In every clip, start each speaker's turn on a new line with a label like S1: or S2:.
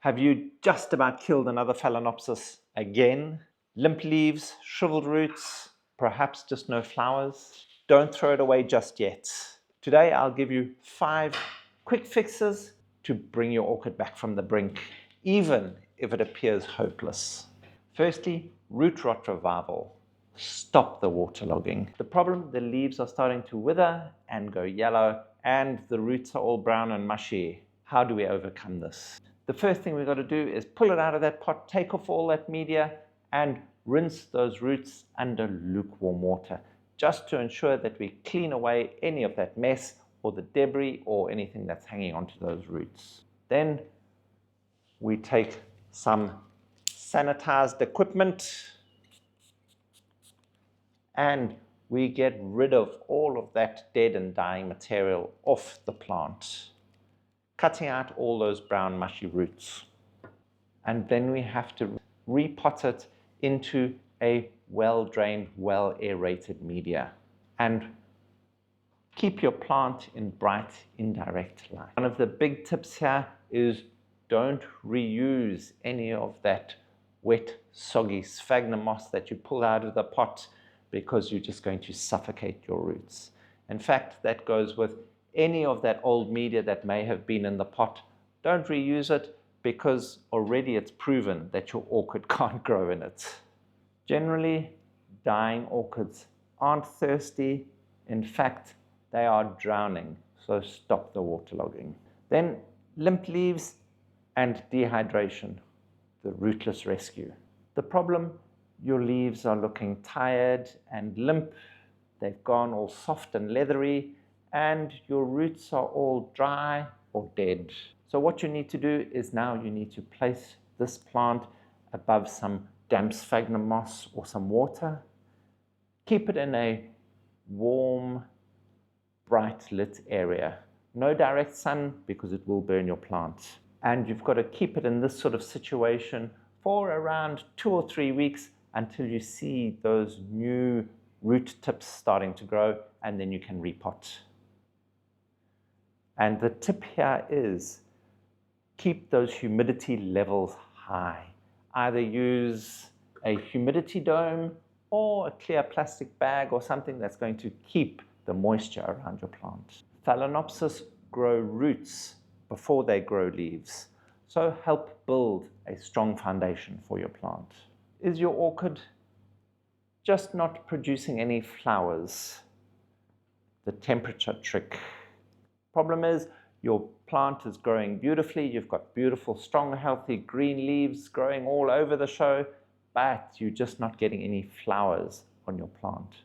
S1: Have you just about killed another Phalaenopsis again? Limp leaves, shriveled roots, perhaps just no flowers? Don't throw it away just yet. Today I'll give you 5 quick fixes to bring your orchid back from the brink, even if it appears hopeless. Firstly, root rot revival. Stop the waterlogging. The problem, the leaves are starting to wither and go yellow, and the roots are all brown and mushy. How do we overcome this? The first thing we've got to do is pull it out of that pot, take off all that media, and rinse those roots under lukewarm water, just to ensure that we clean away any of that mess or the debris or anything that's hanging onto those roots. Then we take some sanitized equipment and we get rid of all of that dead and dying material off the plant, cutting out all those brown mushy roots. And then we have to repot it into a well-drained, well-aerated media. And keep your plant in bright, indirect light. One of the big tips here is don't reuse any of that wet, soggy sphagnum moss that you pull out of the pot, because you're just going to suffocate your roots. In fact, that goes with any of that old media that may have been in the pot. Don't reuse it, because already it's proven that your orchid can't grow in it. Generally, dying orchids aren't thirsty. In fact, they are drowning, so stop the waterlogging. Then limp leaves and dehydration, the rootless rescue. The problem, your leaves are looking tired and limp, they've gone all soft and leathery, and your roots are all dry or dead. So what you need to do is now you need to place this plant above some damp sphagnum moss or some water. Keep it in a warm, bright lit area. No direct sun, because it will burn your plant. And you've got to keep it in this sort of situation for around 2 or 3 weeks until you see those new root tips starting to grow, and then you can repot. And the tip here is keep those humidity levels high. Either use a humidity dome or a clear plastic bag or something that's going to keep the moisture around your plant. Phalaenopsis grow roots before they grow leaves, so help build a strong foundation for your plant. Is your orchid just not producing any flowers? The temperature trick. Problem is, your plant is growing beautifully, you've got beautiful, strong, healthy green leaves growing all over the show, but you're just not getting any flowers on your plant.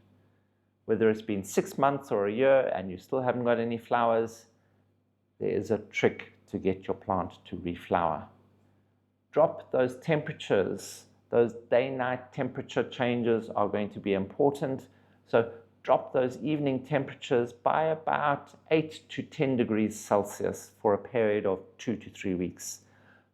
S1: Whether it's been 6 months or a year and you still haven't got any flowers, there is a trick to get your plant to reflower. Drop those temperatures. Those day-night temperature changes are going to be important. So drop those evening temperatures by about 8 to 10 degrees Celsius for a period of 2 to 3 weeks.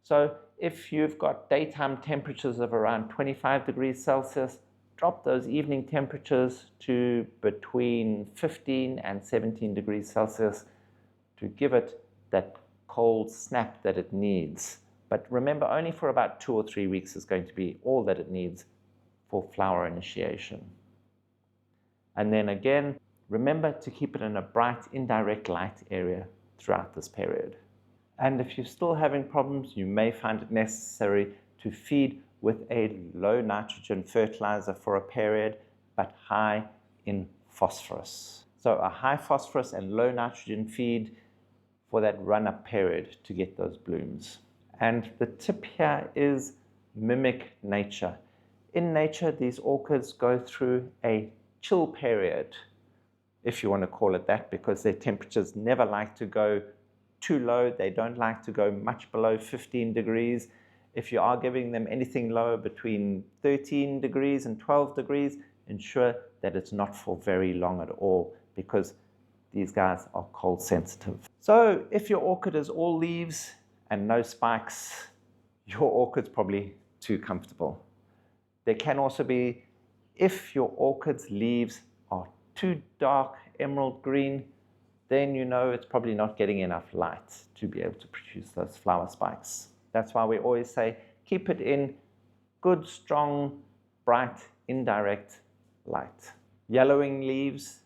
S1: So if you've got daytime temperatures of around 25 degrees Celsius, drop those evening temperatures to between 15 and 17 degrees Celsius to give it that cold snap that it needs. But remember, only for about 2 or 3 weeks is going to be all that it needs for flower initiation. And then again, remember to keep it in a bright, indirect light area throughout this period. And if you're still having problems, you may find it necessary to feed with a low nitrogen fertilizer for a period, but high in phosphorus. So a high phosphorus and low nitrogen feed for that run-up period to get those blooms. And the tip here is mimic nature. In nature, these orchids go through a chill period, if you want to call it that, because their temperatures never like to go too low. They don't like to go much below 15 degrees. If you are giving them anything lower between 13 degrees and 12 degrees, ensure that it's not for very long at all, because these guys are cold sensitive. So if your orchid is all leaves and no spikes, your orchid's probably too comfortable. There can also be, if your orchid's leaves are too dark emerald green, then you know it's probably not getting enough light to be able to produce those flower spikes. That's why we always say keep it in good, strong, bright, indirect light. Yellowing leaves,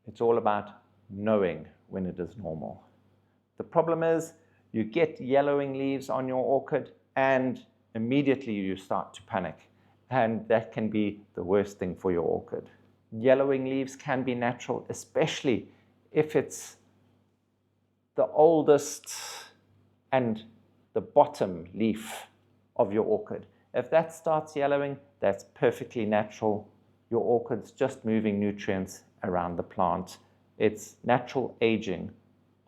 S1: it's all about knowing when it is normal. The problem is you get yellowing leaves on your orchid and immediately you start to panic, and that can be the worst thing for your orchid. Yellowing leaves can be natural, especially if it's the oldest and the bottom leaf of your orchid. If that starts yellowing, that's perfectly natural. Your orchid's just moving nutrients around the plant. It's natural aging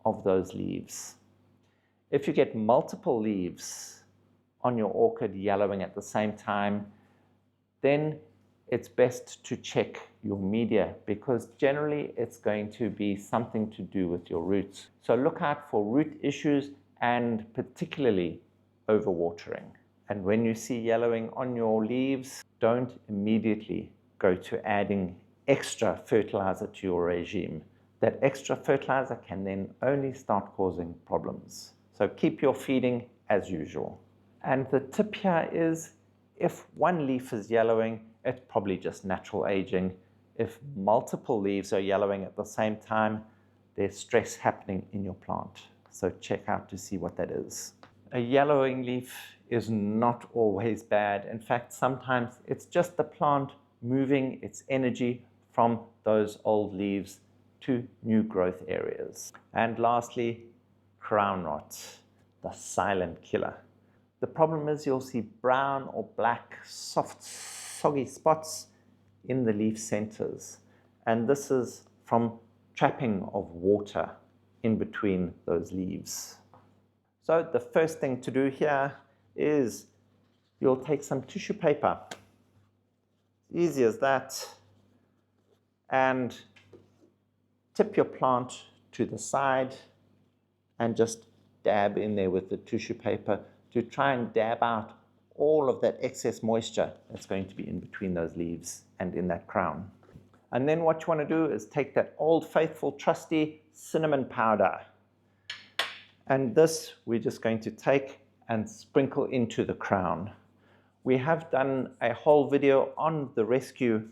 S1: of those leaves. If you get multiple leaves on your orchid yellowing at the same time, then it's best to check your media, because generally it's going to be something to do with your roots. So look out for root issues and particularly overwatering. And when you see yellowing on your leaves, don't immediately go to adding extra fertilizer to your regime. That extra fertilizer can then only start causing problems. So keep your feeding as usual. And the tip here is, if one leaf is yellowing, it's probably just natural aging. If multiple leaves are yellowing at the same time, there's stress happening in your plant. So check out to see what that is. A yellowing leaf is not always bad. In fact, sometimes it's just the plant moving its energy from those old leaves to new growth areas. And lastly, crown rot, the silent killer. The problem is you'll see brown or black, soft, soggy spots in the leaf centers. And this is from trapping of water in between those leaves. So the first thing to do here is you'll take some tissue paper, easy as that, and tip your plant to the side and just dab in there with the tissue paper to try and dab out all of that excess moisture that's going to be in between those leaves and in that crown. And then what you want to do is take that old faithful trusty cinnamon powder, and this we're just going to take and sprinkle into the crown. We have done a whole video on the rescue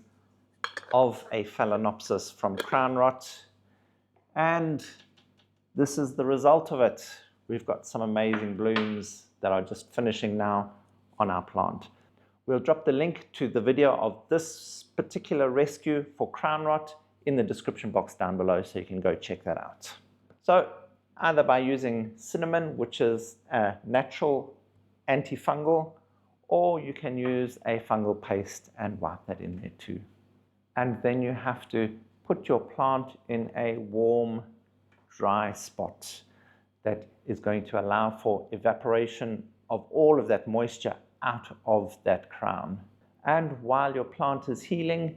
S1: of a Phalaenopsis from crown rot, and this is the result of it. We've got some amazing blooms that are just finishing now on our plant. We'll drop the link to the video of this particular rescue for crown rot in the description box down below, so you can go check that out. So either by using cinnamon, which is a natural antifungal, or you can use a fungal paste and wipe that in there too. And then you have to put your plant in a warm, dry spot that is going to allow for evaporation of all of that moisture out of that crown. And while your plant is healing,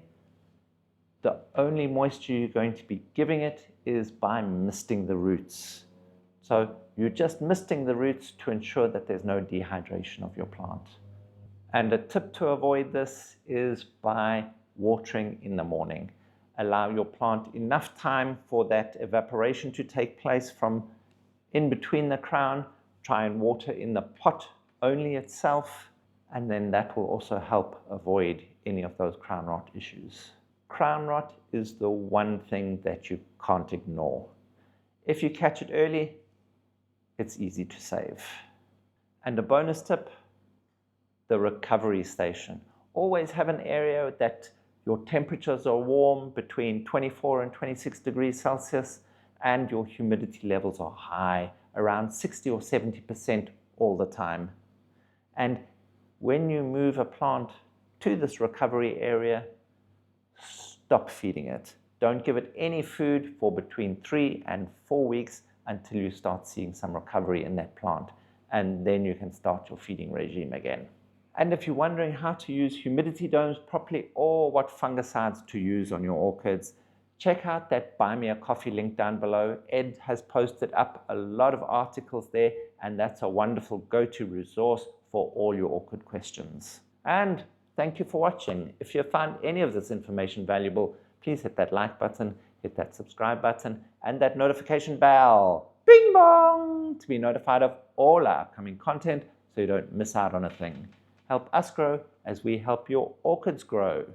S1: the only moisture you're going to be giving it is by misting the roots. So you're just misting the roots to ensure that there's no dehydration of your plant. And a tip to avoid this is by watering in the morning. Allow your plant enough time for that evaporation to take place from in between the crown. Try and water in the pot only itself, and then that will also help avoid any of those crown rot issues. Crown rot is the one thing that you can't ignore. If you catch it early, it's easy to save. And a bonus tip, the recovery station. Always have an area that your temperatures are warm, between 24 and 26 degrees Celsius, and your humidity levels are high, around 60 or 70% all the time. And when you move a plant to this recovery area, stop feeding it. Don't give it any food for between 3 and 4 weeks until you start seeing some recovery in that plant. And then you can start your feeding regime again. And if you're wondering how to use humidity domes properly or what fungicides to use on your orchids, check out that Buy Me a Coffee link down below. Ed has posted up a lot of articles there, and that's a wonderful go-to resource for all your orchid questions. And thank you for watching. If you found any of this information valuable, please hit that like button, hit that subscribe button, and that notification bell. bing bong, to be notified of all our upcoming content so you don't miss out on a thing. Help us grow as we help your orchids grow.